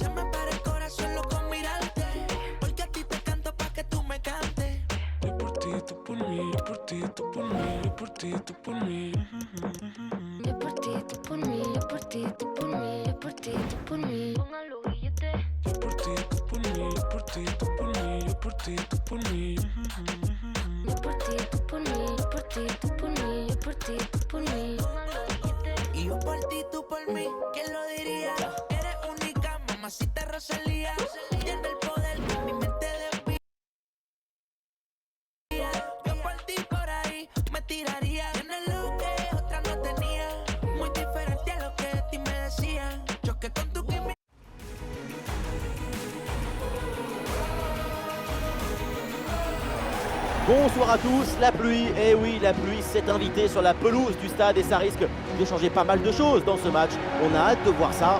Se me para el corazón loco mirarte, porque a ti te canto pa' que tú me cantes. Yo por ti, tú por mí, yo por ti, tú por mí, yo por ti, tú por mí. Yo por ti, tú por mí, yo por ti, tú por mí, yo por ti, tú por mí. Póngalo billete. Yo por ti, tú por mí, yo por ti, tú por mí, yo por ti, tú por mí. Yo por ti, tú por mí, yo por ti, tú por mí, yo por ti, tú por mí. Póngalo billete. Y yo por ti, tú por mí, ¿quién lo diría? Eres única, mamacita Rosalía. Tiene el poder que mi mente desvía. Yo por ti por ahí me tiraría. Tienes lo que otra no tenía, muy diferente a lo que de ti me decían. Choque con tu química. Bonsoir à tous, la pluie, et oui la pluie s'est invitée sur la pelouse du stade et ça risque de changer pas mal de choses dans ce match. On a hâte de voir ça.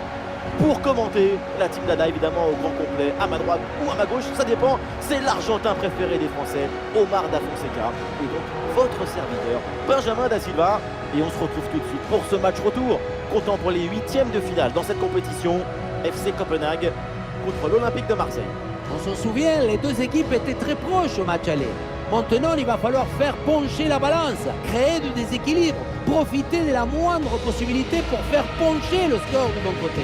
Pour commenter, la team Dada évidemment au grand complet, à ma droite ou à ma gauche, ça dépend. C'est l'Argentin préféré des Français, Omar Da Fonseca, et donc votre serviteur, Benjamin Da Silva. Et on se retrouve tout de suite pour ce match retour, comptant pour les huitièmes de finale dans cette compétition, FC Copenhague contre l'Olympique de Marseille. On se souvient, les deux équipes étaient très proches au match aller. Maintenant, il va falloir faire pencher la balance, créer du déséquilibre, profiter de la moindre possibilité pour faire pencher le score du bon côté.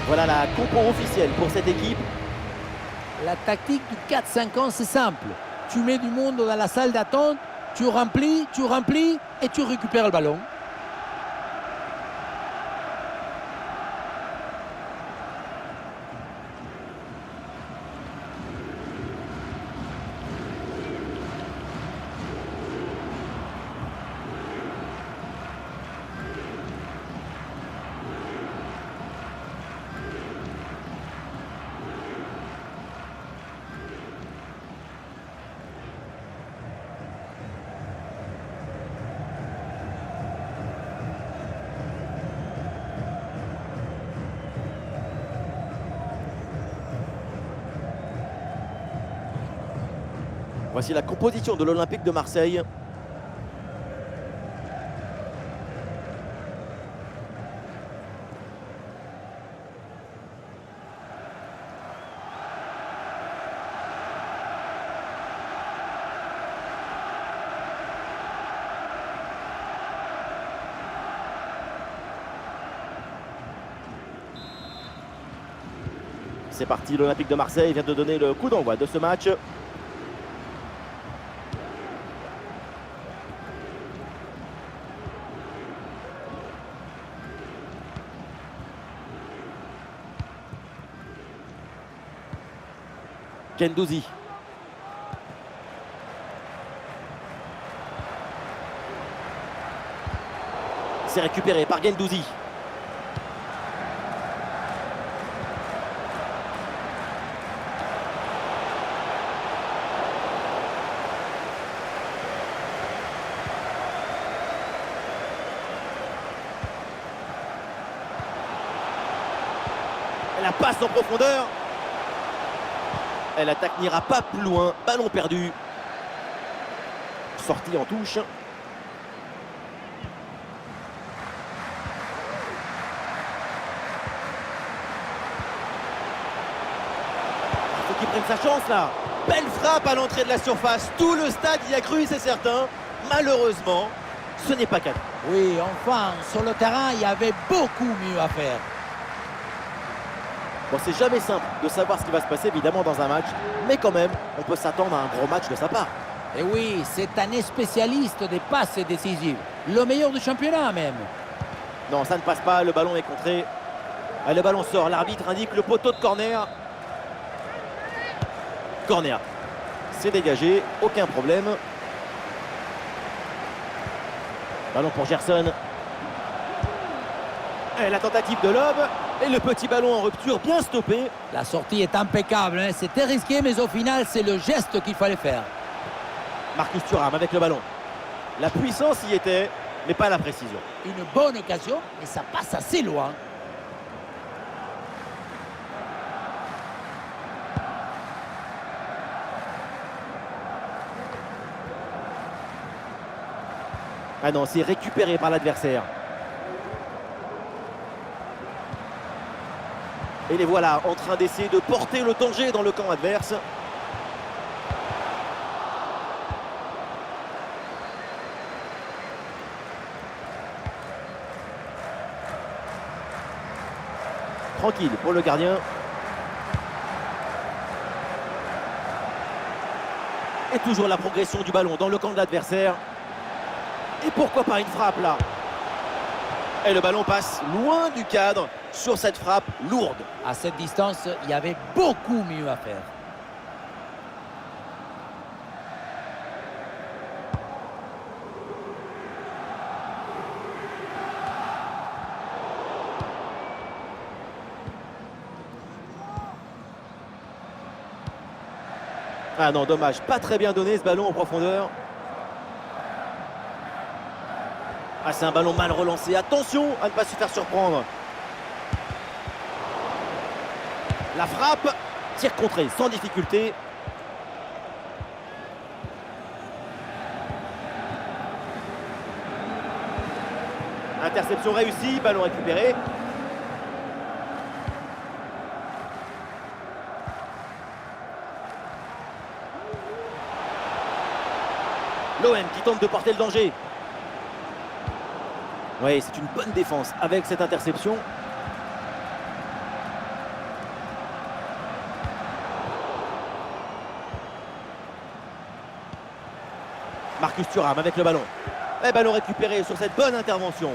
Voilà la compo officielle pour cette équipe. La tactique du 4-5-1, c'est simple. Tu mets du monde dans la salle d'attente, tu remplis et tu récupères le ballon. Voici la composition de l'Olympique de Marseille. C'est parti, l'Olympique de Marseille vient de donner le coup d'envoi de ce match. Guendouzi. C'est récupéré par Guendouzi. La passe en profondeur. Et l'attaque n'ira pas plus loin. Ballon perdu. Sortie en touche. Il faut qu'il prenne sa chance là. Belle frappe à l'entrée de la surface. Tout le stade y a cru, c'est certain. Malheureusement, ce n'est pas cadré. Oui, enfin, sur le terrain, il y avait beaucoup mieux à faire. Bon, c'est jamais simple de savoir ce qui va se passer évidemment dans un match, mais quand même, on peut s'attendre à un gros match de sa part. Et oui, c'est un spécialiste des passes décisives. Le meilleur du championnat même. Non, ça ne passe pas, le ballon est contré. Ah, le ballon sort, l'arbitre indique le poteau de corner. Corner. C'est dégagé, aucun problème. Ballon pour Gerson. Et la tentative de lob. Et le petit ballon en rupture, bien stoppé. La sortie est impeccable, hein. C'était risqué, mais au final, c'est le geste qu'il fallait faire. Marcus Thuram avec le ballon. La puissance y était, mais pas la précision. Une bonne occasion, et ça passe assez loin. Ah non, c'est récupéré par l'adversaire. Et les voilà en train d'essayer de porter le danger dans le camp adverse. Tranquille pour le gardien. Et toujours la progression du ballon dans le camp de l'adversaire. Et pourquoi pas une frappe là? Et le ballon passe loin du cadre sur cette frappe lourde. À cette distance, il y avait beaucoup mieux à faire. Ah non, dommage, pas très bien donné ce ballon en profondeur. Ah, c'est un ballon mal relancé. Attention à ne pas se faire surprendre. La frappe, tir contré sans difficulté. Interception réussie, ballon récupéré. L'OM qui tente de porter le danger. Oui, c'est une bonne défense avec cette interception. Marcus Thuram avec le ballon. Et ballon récupéré sur cette bonne intervention.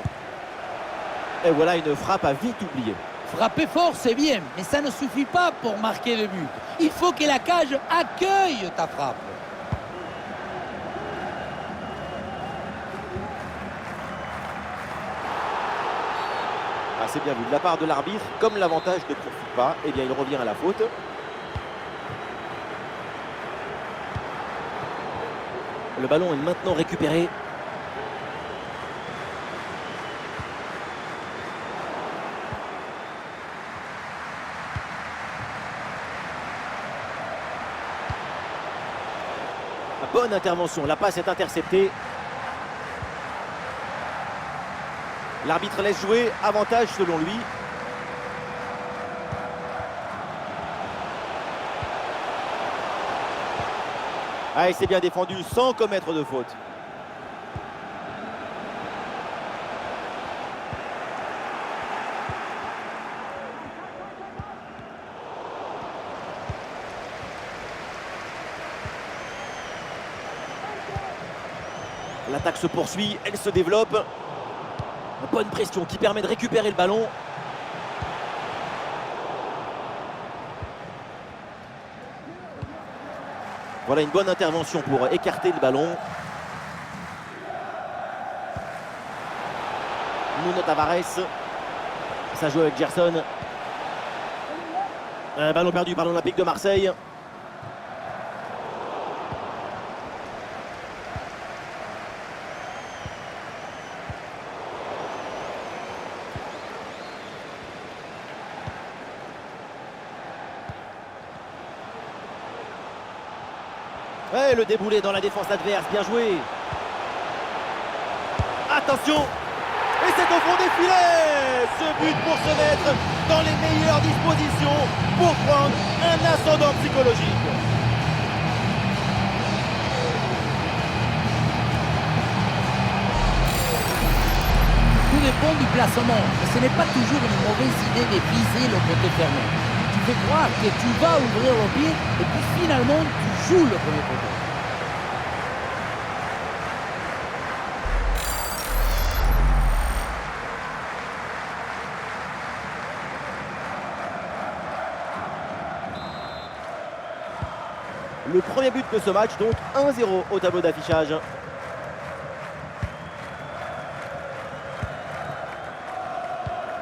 Et voilà une frappe à vite oubliée. Frapper fort, c'est bien, mais ça ne suffit pas pour marquer le but. Il faut que la cage accueille ta frappe. Ah, c'est bien vu de la part de l'arbitre. Comme l'avantage ne profite pas, eh bien il revient à la faute. Le ballon est maintenant récupéré. Bonne intervention, la passe est interceptée. L'arbitre laisse jouer, avantage selon lui. Ah, et c'est bien défendu sans commettre de faute. L'attaque se poursuit, elle se développe. Une bonne pression qui permet de récupérer le ballon. Voilà une bonne intervention pour écarter le ballon. Nuno Tavares. Ça joue avec Gerson. Un ballon perdu par l'Olympique de Marseille. Ouais, le déboulé dans la défense adverse, bien joué. Attention. Et c'est au fond des filets. Ce but pour se mettre dans les meilleures dispositions pour prendre un ascendant psychologique. Tout dépend du placement. Mais ce n'est pas toujours une mauvaise idée de viser le côté fermé. Tu fais croire que tu vas ouvrir le pied et puis finalement tu joues le premier côté. Le premier but de ce match, donc 1-0 au tableau d'affichage.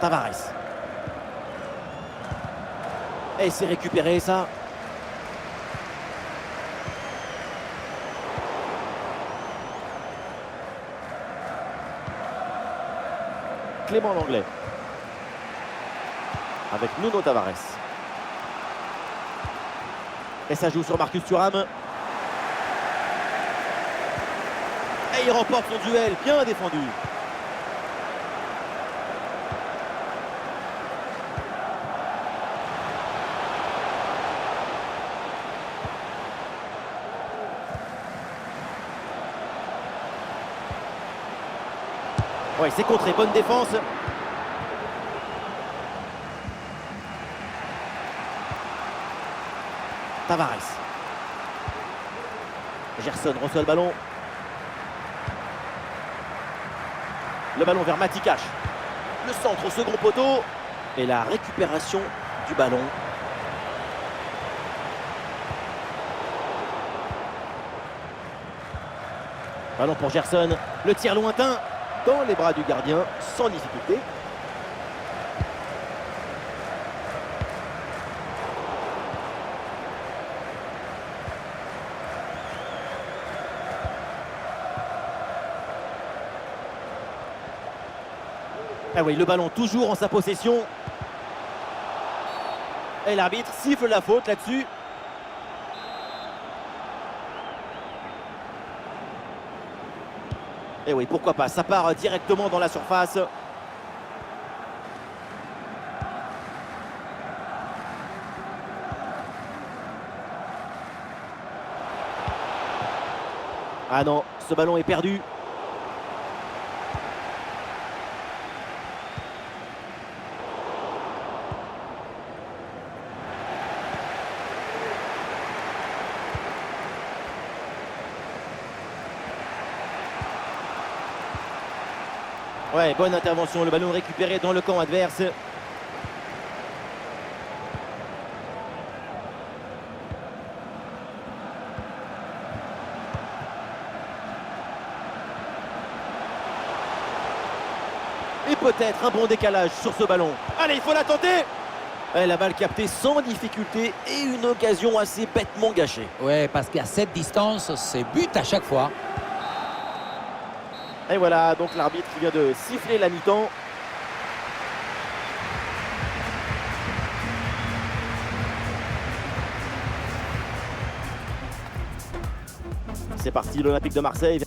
Tavares. Et c'est récupéré ça. Clément Langlais. Avec Nuno Tavares. Et ça joue sur Marcus Thuram. Et il remporte son duel, bien défendu. Ouais, c'est contré, bonne défense. Tavares. Gerson reçoit le ballon. Le ballon vers Matikash. Le centre au second poteau. Et la récupération du ballon. Ballon pour Gerson. Le tir lointain dans les bras du gardien sans difficulté. Ah oui, le ballon toujours en sa possession. Et l'arbitre siffle la faute là-dessus. Et oui, pourquoi pas, ça part directement dans la surface. Ah non, ce ballon est perdu. Ouais, bonne intervention, le ballon récupéré dans le camp adverse. Et peut-être un bon décalage sur ce ballon. Allez, il faut la tenter. Ouais, la balle captée sans difficulté et une occasion assez bêtement gâchée. Ouais, parce qu'à cette distance, c'est but à chaque fois. Et voilà, donc l'arbitre qui vient de siffler la mi-temps. C'est parti, l'Olympique de Marseille.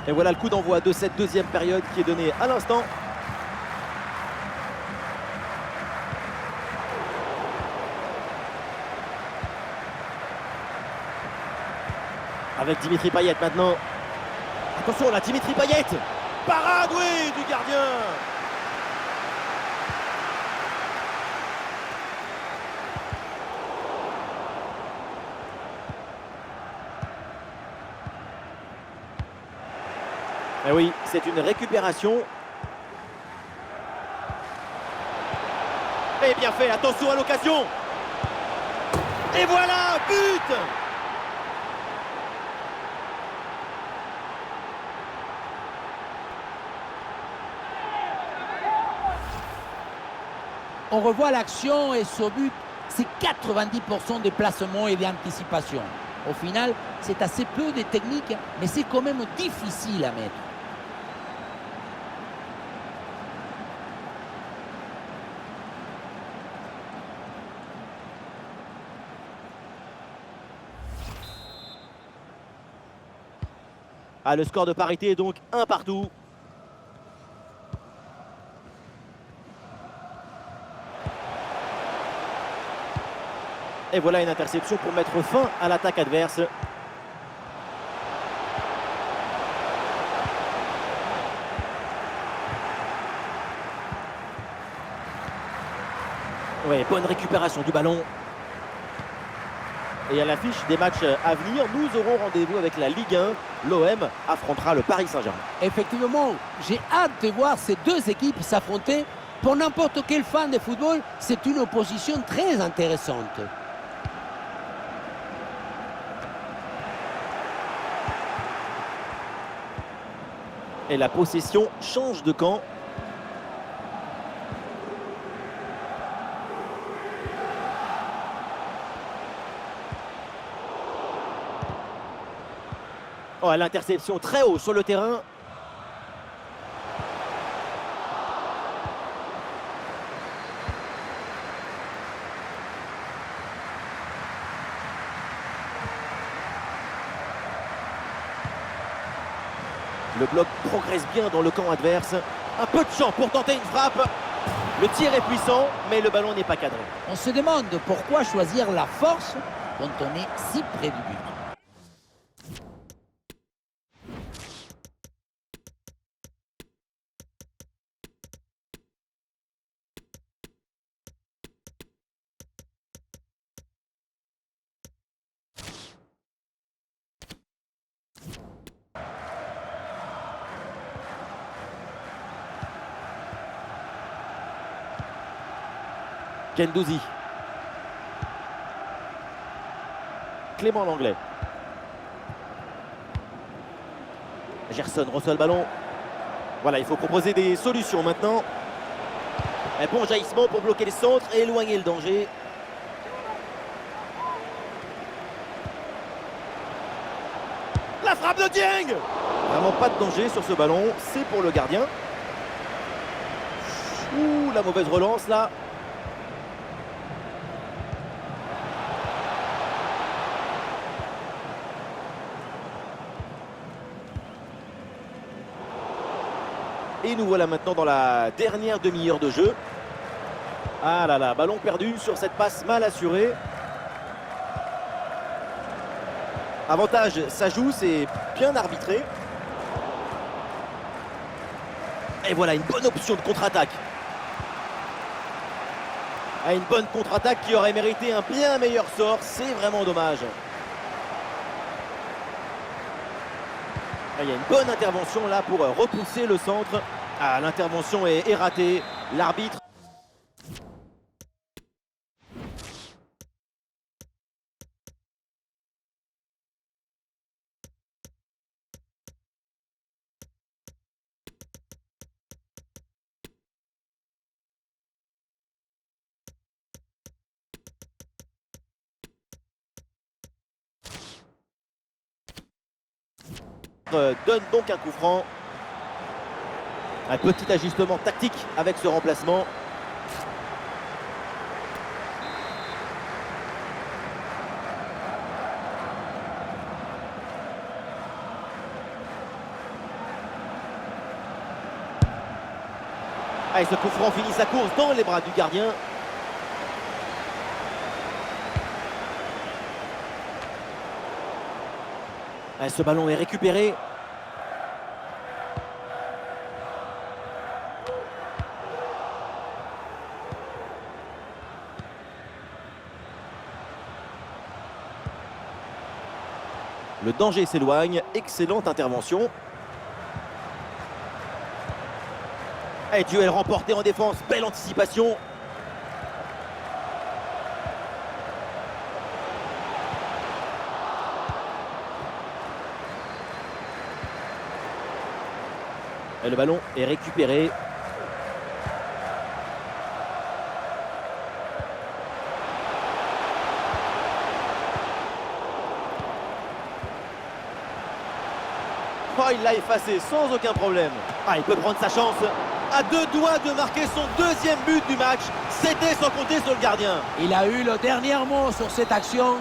Et voilà le coup d'envoi de cette deuxième période qui est donné à l'instant. Avec Dimitri Payet maintenant. Attention là, Dimitri Payet. Parade, oui, du gardien. Et oui, c'est une récupération. Et bien fait, attention à l'occasion. Et voilà, but. On revoit l'action et ce but, c'est 90% de placement et d'anticipation. Au final, c'est assez peu de technique, mais c'est quand même difficile à mettre. Ah, le score de parité est donc 1 partout. Et voilà une interception pour mettre fin à l'attaque adverse. Ouais, bonne récupération du ballon. Et à l'affiche des matchs à venir, nous aurons rendez-vous avec la Ligue 1. L'OM affrontera le Paris Saint-Germain. Effectivement, j'ai hâte de voir ces deux équipes s'affronter. Pour n'importe quel fan de football, c'est une opposition très intéressante. Et la possession change de camp. Oh, l'interception très haut sur le terrain. Le bloc progresse bien dans le camp adverse. Un peu de champ pour tenter une frappe. Le tir est puissant, mais le ballon n'est pas cadré. On se demande pourquoi choisir la force quand on est si près du but. Guendouzi. Clément Langlais. Gerson reçoit le ballon. Voilà, il faut proposer des solutions maintenant. Un bon jaillissement pour bloquer les centres et éloigner le danger. La frappe de Dieng! Vraiment pas de danger sur ce ballon, c'est pour le gardien. Ouh, la mauvaise relance là. Et nous voilà maintenant dans la dernière demi-heure de jeu. Ah là là, ballon perdu sur cette passe mal assurée. Avantage, ça joue, c'est bien arbitré. Et voilà, une bonne option de contre-attaque. Ah, une bonne contre-attaque qui aurait mérité un bien meilleur sort, c'est vraiment dommage. Il y a une bonne intervention là pour repousser le centre. Ah, l'intervention est ratée. L'arbitre. Donne donc un coup franc. Un petit ajustement tactique avec ce remplacement. Et ce coup franc finit sa course dans les bras du gardien. Et ce ballon est récupéré. Le danger s'éloigne, excellente intervention. Et duel remporté en défense, belle anticipation. Et le ballon est récupéré. Oh, il l'a effacé sans aucun problème. Ah, il peut prendre sa chance. À deux doigts de marquer son deuxième but du match. C'était sans compter sur le gardien. Il a eu le dernier mot sur cette action.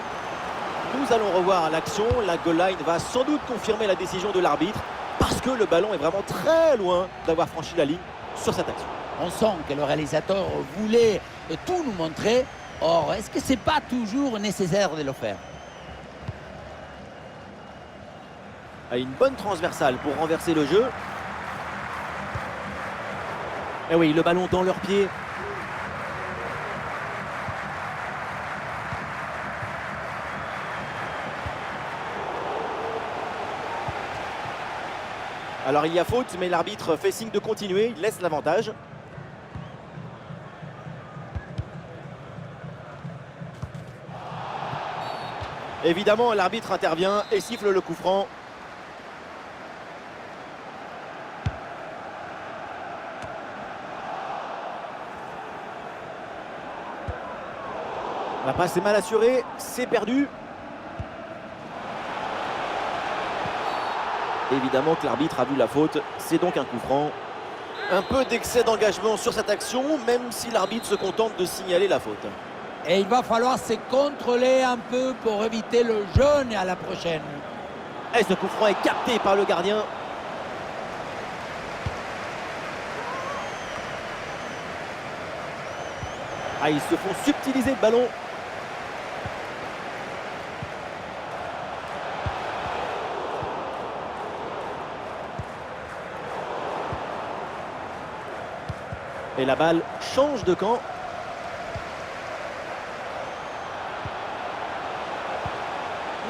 Nous allons revoir l'action. La goal line va sans doute confirmer la décision de l'arbitre parce que le ballon est vraiment très loin d'avoir franchi la ligne sur cette action. On sent que le réalisateur voulait tout nous montrer. Or, est-ce que c'est pas toujours nécessaire de le faire? Une bonne transversale pour renverser le jeu. Et oui, le ballon dans leurs pieds. Alors il y a faute, mais l'arbitre fait signe de continuer, il laisse l'avantage. Évidemment, l'arbitre intervient et siffle le coup franc. La passe est mal assurée, c'est perdu. Évidemment que l'arbitre a vu la faute, c'est donc un coup franc. Un peu d'excès d'engagement sur cette action, même si l'arbitre se contente de signaler la faute. Et il va falloir se contrôler un peu pour éviter le jaune à la prochaine. Et ce coup franc est capté par le gardien. Ah, ils se font subtiliser le ballon. Et la balle change de camp.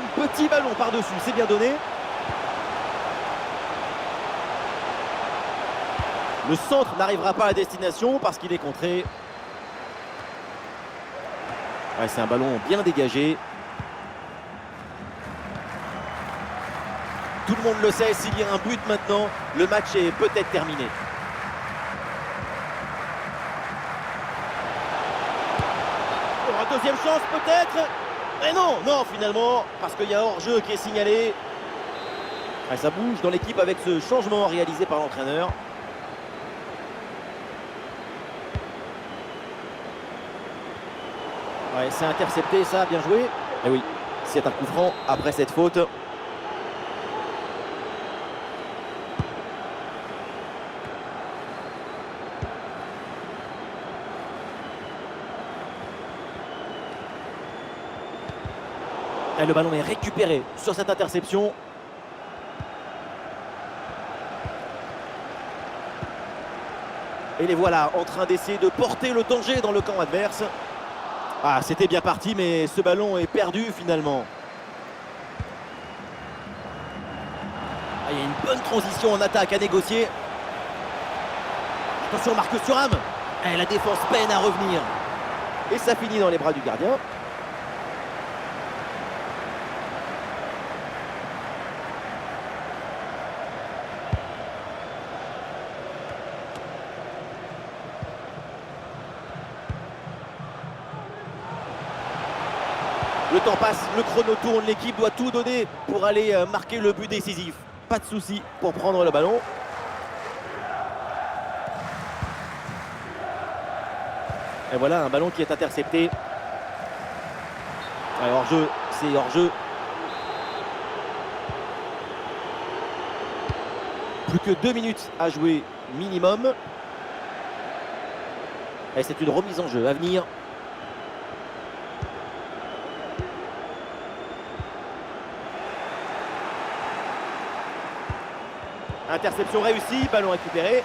Un petit ballon par-dessus, c'est bien donné. Le centre n'arrivera pas à destination parce qu'il est contré. Ouais, c'est un ballon bien dégagé. Tout le monde le sait, s'il y a un but maintenant, le match est peut-être terminé. Deuxième chance peut-être. Mais non, non finalement, parce qu'il y a hors-jeu qui est signalé. Ah, ça bouge dans l'équipe avec ce changement réalisé par l'entraîneur. Ouais, c'est intercepté ça, bien joué. Et oui, c'est un coup franc après cette faute. Et le ballon est récupéré sur cette interception. Et les voilà en train d'essayer de porter le danger dans le camp adverse. Ah, c'était bien parti, mais ce ballon est perdu finalement. Ah, il y a une bonne transition en attaque à négocier. Attention, Marcus Thuram. Et la défense peine à revenir. Et ça finit dans les bras du gardien. Le temps passe, le chrono tourne, l'équipe doit tout donner pour aller marquer le but décisif. Pas de souci pour prendre le ballon. Et voilà un ballon qui est intercepté. Hors-jeu, c'est hors-jeu. Plus que 2 minutes à jouer minimum. Et c'est une remise en jeu à venir. Interception réussie, ballon récupéré.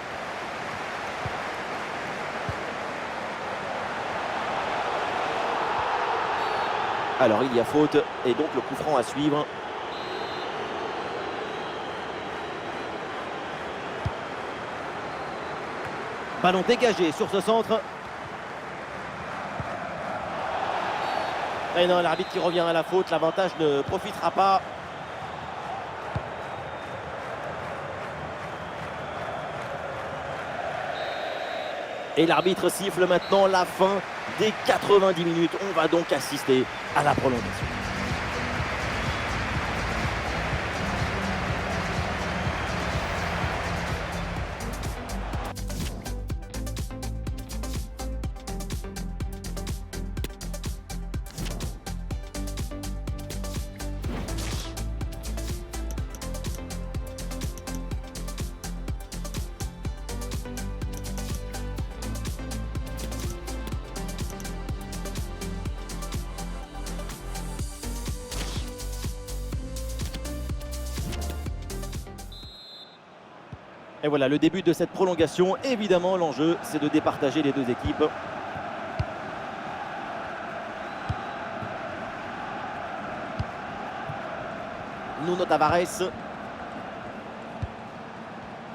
Alors il y a faute et donc le coup franc à suivre. Ballon dégagé sur ce centre. Et non, l'arbitre qui revient à la faute, l'avantage ne profitera pas. Et l'arbitre siffle maintenant la fin des 90 minutes. On va donc assister à la prolongation. Et voilà le début de cette prolongation. Évidemment, l'enjeu, c'est de départager les deux équipes. Nuno Tavares.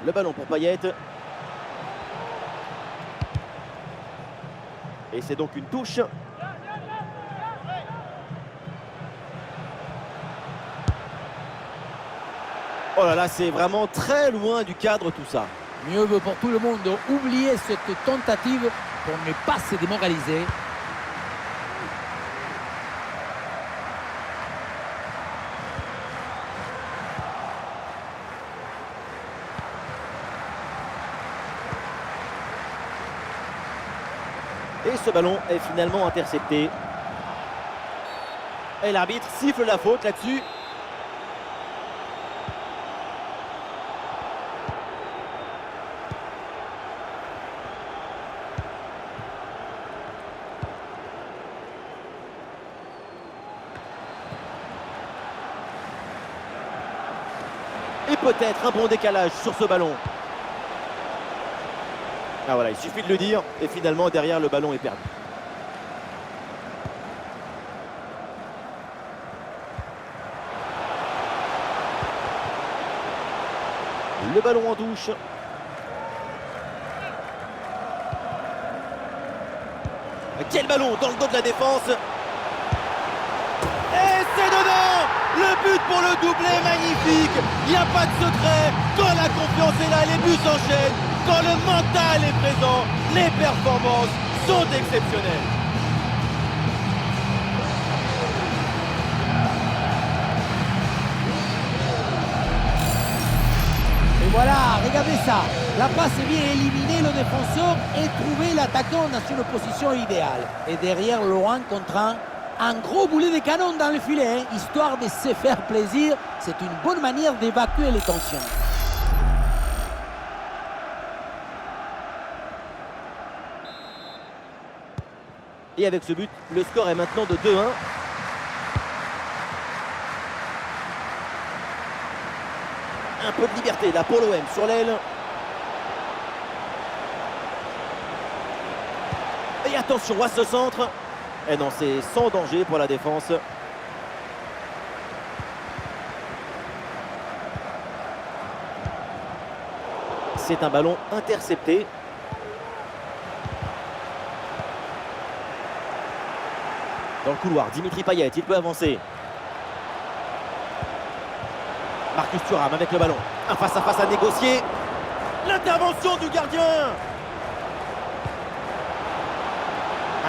Le ballon pour Payet. Et c'est donc une touche. Oh là là, c'est vraiment très loin du cadre tout ça. Mieux vaut pour tout le monde oublier cette tentative pour ne pas se démoraliser. Et ce ballon est finalement intercepté. Et l'arbitre siffle la faute là-dessus. Et peut-être un bon décalage sur ce ballon. Ah voilà, il suffit de le dire. Et finalement, derrière, le ballon est perdu. Le ballon en touche. Quel ballon dans le dos de la défense. Et c'est dedans. Le but pour le doublé, magnifique. Il n'y a pas de secret. Quand la confiance est là, les buts s'enchaînent. Quand le mental est présent, les performances sont exceptionnelles. Et voilà, regardez ça. La passe est bien éliminée, le défenseur et trouver l'attaquant dans une position idéale. Et derrière, Laurent contre un gros boulet de canon dans le filet, hein, histoire de se faire plaisir. C'est une bonne manière d'évacuer les tensions. Et avec ce but, le score est maintenant de 2-1. Un peu de liberté là pour l'OM sur l'aile. Et attention à ce centre. Et non, c'est sans danger pour la défense. C'est un ballon intercepté. Dans le couloir, Dimitri Payet, il peut avancer. Marcus Thuram avec le ballon. Un face-à-face à négocier. L'intervention du gardien.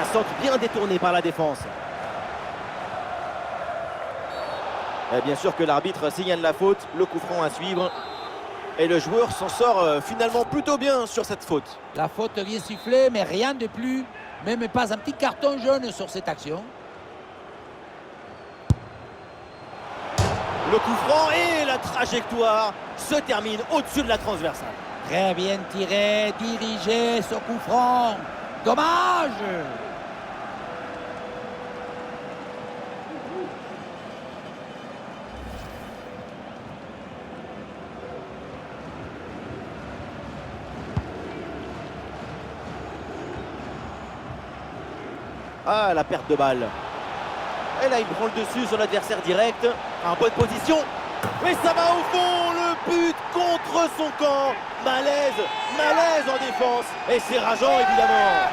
Un centre bien détourné par la défense. Et bien sûr que l'arbitre signale la faute. Le coup franc à suivre. Et le joueur s'en sort finalement plutôt bien sur cette faute. La faute vient siffler, mais rien de plus. Même pas un petit carton jaune sur cette action. Le coup franc et la trajectoire se termine au-dessus de la transversale. Très bien tiré, dirigé, ce coup franc. Dommage! Ah, la perte de balle. Et là, il prend le dessus sur l'adversaire direct. En bonne position. Et ça va au fond. Le but contre son camp. Malaise, malaise en défense. Et c'est rageant, évidemment.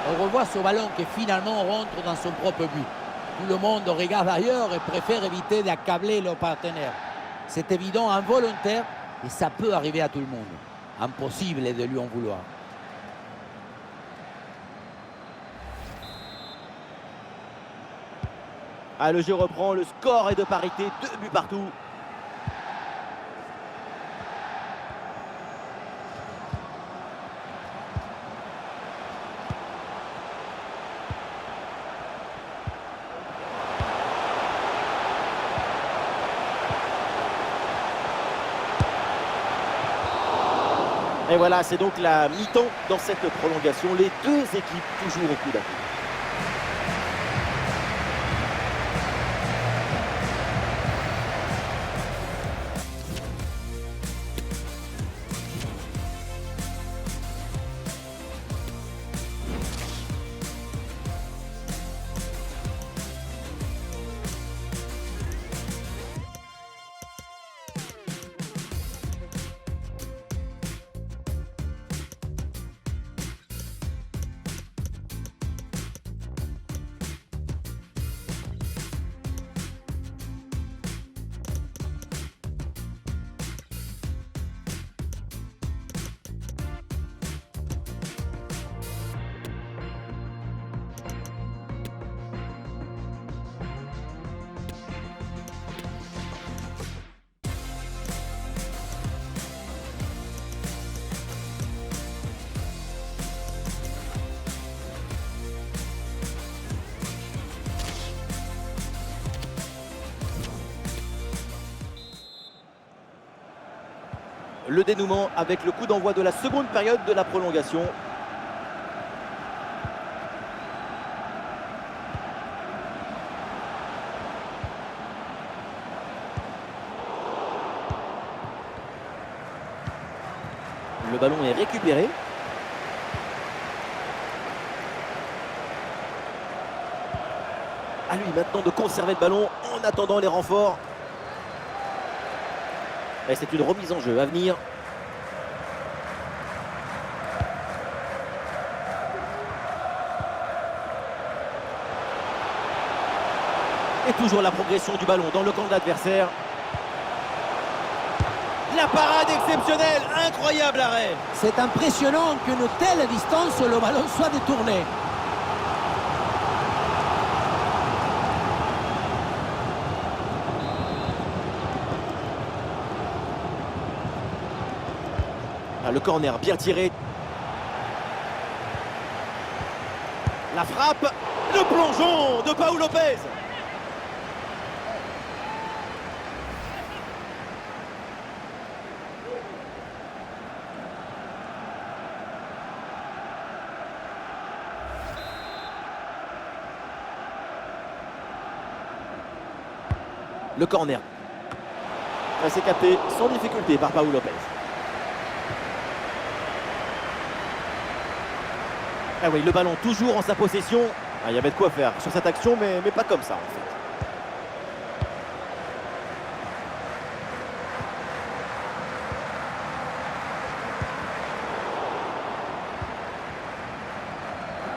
On revoit ce ballon qui finalement rentre dans son propre but. Tout le monde regarde ailleurs et préfère éviter d'accabler le partenaire. C'est évident, involontaire, et ça peut arriver à tout le monde. Impossible de lui en vouloir. Ah, le jeu reprend, le score est de parité, 2 buts partout. Et voilà, c'est donc la mi-temps dans cette prolongation. Les deux équipes toujours au coup d'appui. le dénouement avec le coup d'envoi de la seconde période de la prolongation. Le ballon est récupéré. À lui maintenant de conserver le ballon en attendant les renforts. Et c'est une remise en jeu à venir. Et toujours la progression du ballon dans le camp de l'adversaire. La parade exceptionnelle, incroyable arrêt. C'est impressionnant qu'une telle distance, le ballon soit détourné. Ah, le corner bien tiré. La frappe, le plongeon de Pau Lopez. Le corner. C'est capté sans difficulté par Pau Lopez. Ah oui, le ballon toujours en sa possession. Ah, il y avait de quoi faire sur cette action, mais pas comme ça en fait.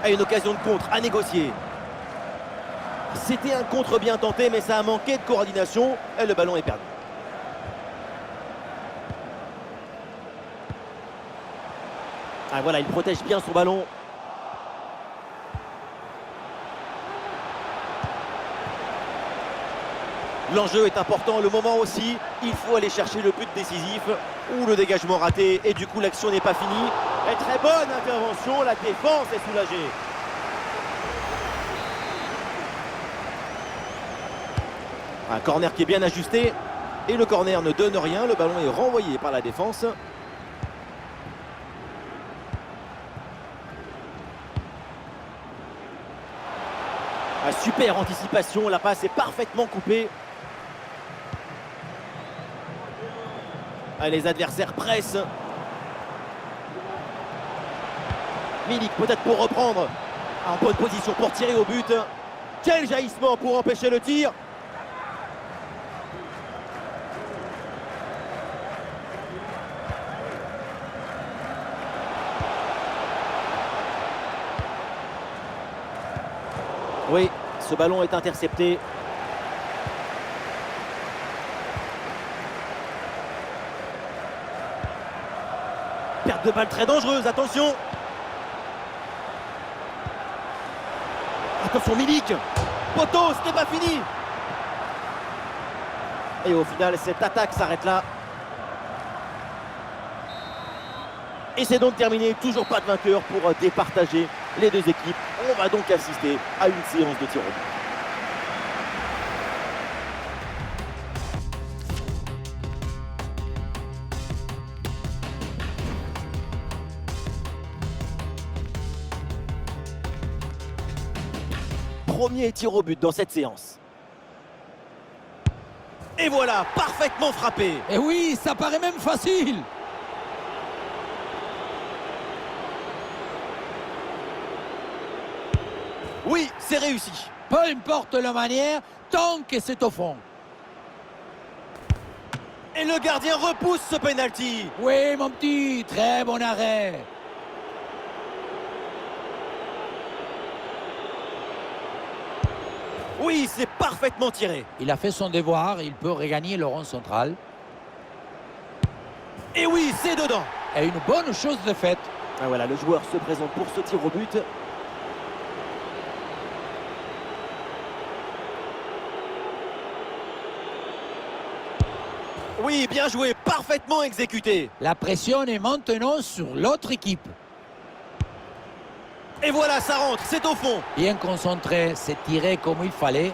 Ah, une occasion de contre à négocier. C'était un contre bien tenté, mais ça a manqué de coordination et le ballon est perdu. Ah voilà, il protège bien son ballon. L'enjeu est important, le moment aussi. Il faut aller chercher le but décisif ou le dégagement raté et du coup l'action n'est pas finie. Et très bonne intervention, la défense est soulagée. Un corner qui est bien ajusté et le corner ne donne rien, le ballon est renvoyé par la défense. Ah, super anticipation, la passe est parfaitement coupée. Ah, les adversaires pressent. Milik peut-être pour reprendre. En bonne position pour tirer au but. Quel jaillissement pour empêcher le tir. Oui, ce ballon est intercepté. Perte de balle très dangereuse, attention. Attention Milik. Poteau, ce n'est pas fini. Et au final, cette attaque s'arrête là. Et c'est donc terminé, toujours pas de vainqueur pour départager les deux équipes. On va donc assister à une séance de tir au but. Premier tir au but dans cette séance. Et voilà, parfaitement frappé. Et oui, ça paraît même facile. Oui, c'est réussi. Peu importe la manière, tant que c'est au fond. Et le gardien repousse ce penalty. Oui, mon petit, très bon arrêt. Oui, c'est parfaitement tiré. Il a fait son devoir, il peut regagner le rond central. Et oui, c'est dedans. Et une bonne chose de faite. Ah voilà, le joueur se présente pour ce tir au but. Oui, bien joué, parfaitement exécuté. La pression est maintenant sur l'autre équipe. Et voilà, ça rentre, c'est au fond. Bien concentré, c'est tiré comme il fallait.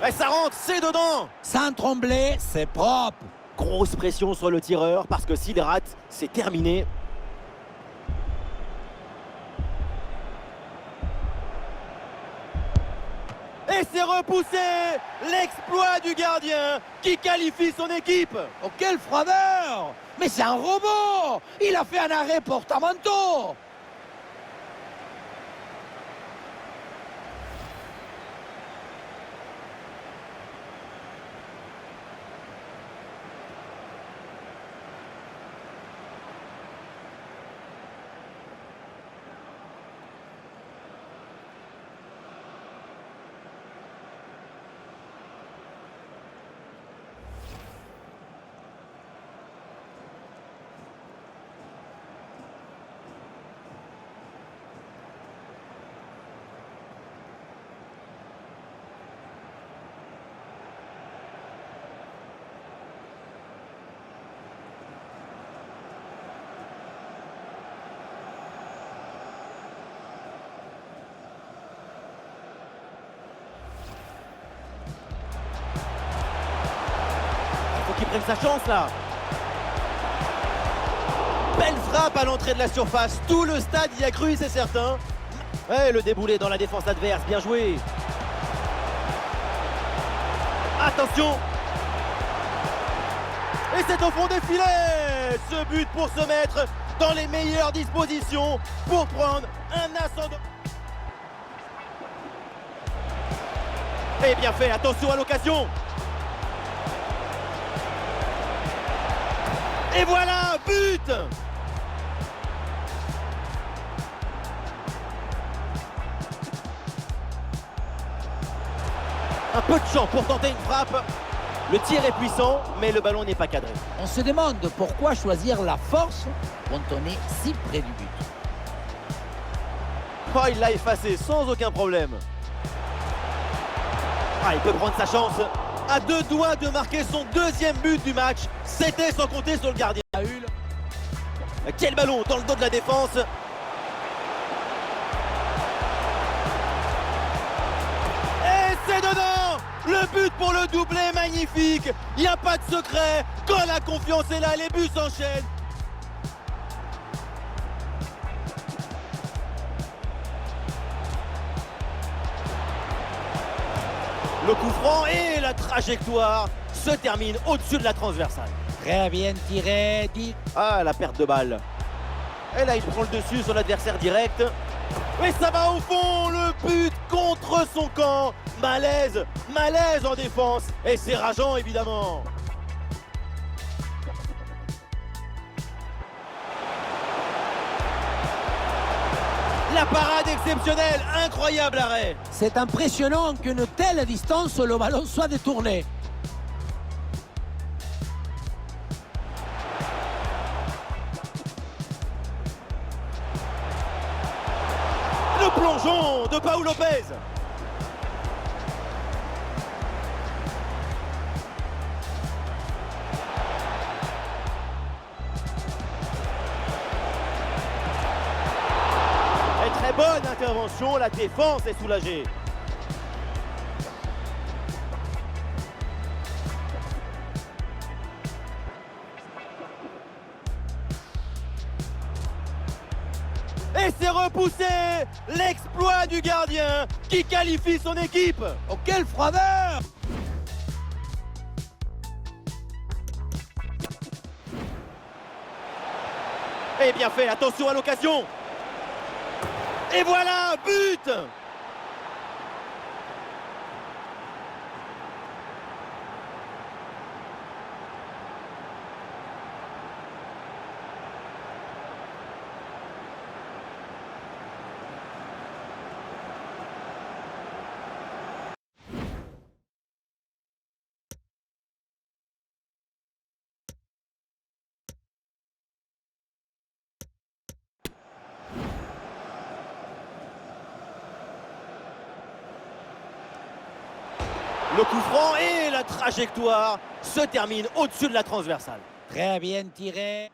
Et ça rentre, c'est dedans. Sans trembler, c'est propre. Grosse pression sur le tireur parce que s'il rate, c'est terminé. Et c'est repoussé. L'exploit du gardien qui qualifie son équipe. Oh, quelle froideur! Mais c'est un robot! Il a fait un arrêt porte-manteau! Qui prenne sa chance là. Belle frappe à l'entrée de la surface. Tout le stade y a cru, c'est certain. Ouais, le déboulé dans la défense adverse, bien joué. Attention. Et c'est au fond des filets. Ce but pour se mettre dans les meilleures dispositions pour prendre un ascendant. Et bien fait, attention à l'occasion. Et voilà, but! Un peu de champ pour tenter une frappe. Le tir est puissant, mais le ballon n'est pas cadré. On se demande pourquoi choisir la force quand on est si près du but. Oh, il l'a effacé sans aucun problème. Ah, il peut prendre sa chance. À deux doigts de marquer son deuxième but du match. C'était sans compter sur le gardien. Quel ballon dans le dos de la défense. Et c'est dedans. Le but pour le doublé, magnifique. Il n'y a pas de secret. Quand la confiance est là, les buts s'enchaînent. Le coup franc et la trajectoire se termine au-dessus de la transversale. Très bien tiré, dit. Ah, la perte de balle. Et là, il prend le dessus sur l'adversaire direct. Et ça va au fond, le but contre son camp. Malaise, malaise en défense. Et c'est rageant, évidemment. La parade exceptionnelle, incroyable arrêt. C'est impressionnant qu'une telle distance, le ballon soit détourné. Le plongeon de Paul Lopez. Et très bonne intervention, la défense est soulagée. Et c'est repoussé. L'exploit du gardien qui qualifie son équipe. Oh, quelle froideur! Et bien fait, attention à l'occasion. Et voilà, but! Le coup franc et la trajectoire se termine au-dessus de la transversale. Très bien tiré.